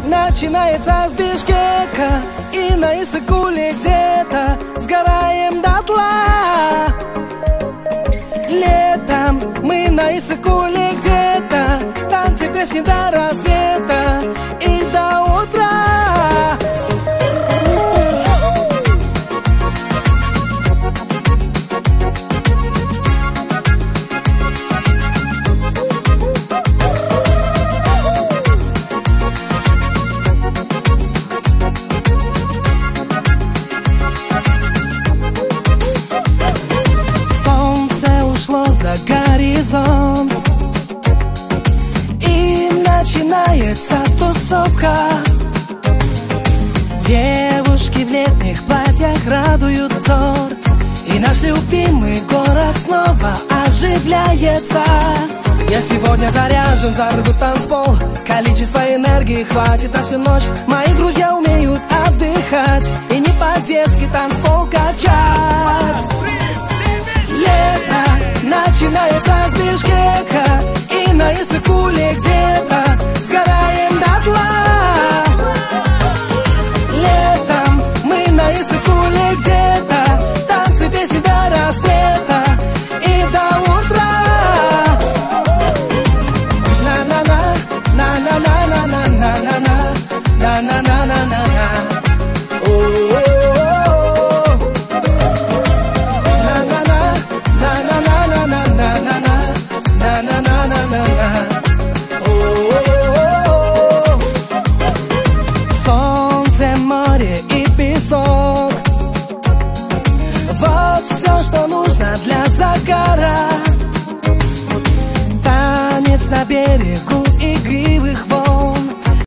начинается с Бишкека, и на Иссык-Куле где-то сгораем дотла. Летом мы на Иссык-Куле где-то, танцы, песни до рассвета и до утра. За горизонт, и начинается тусовка. Девушки в летних платьях радуют взор, и наш любимый город снова оживляется. Я сегодня заряжен, взорву танцпол, количество энергии хватит на всю ночь. Мои друзья умеют отдыхать и не по-детски танцпол качать. Лето начинается с Бишкека, и на Иссык-Куле где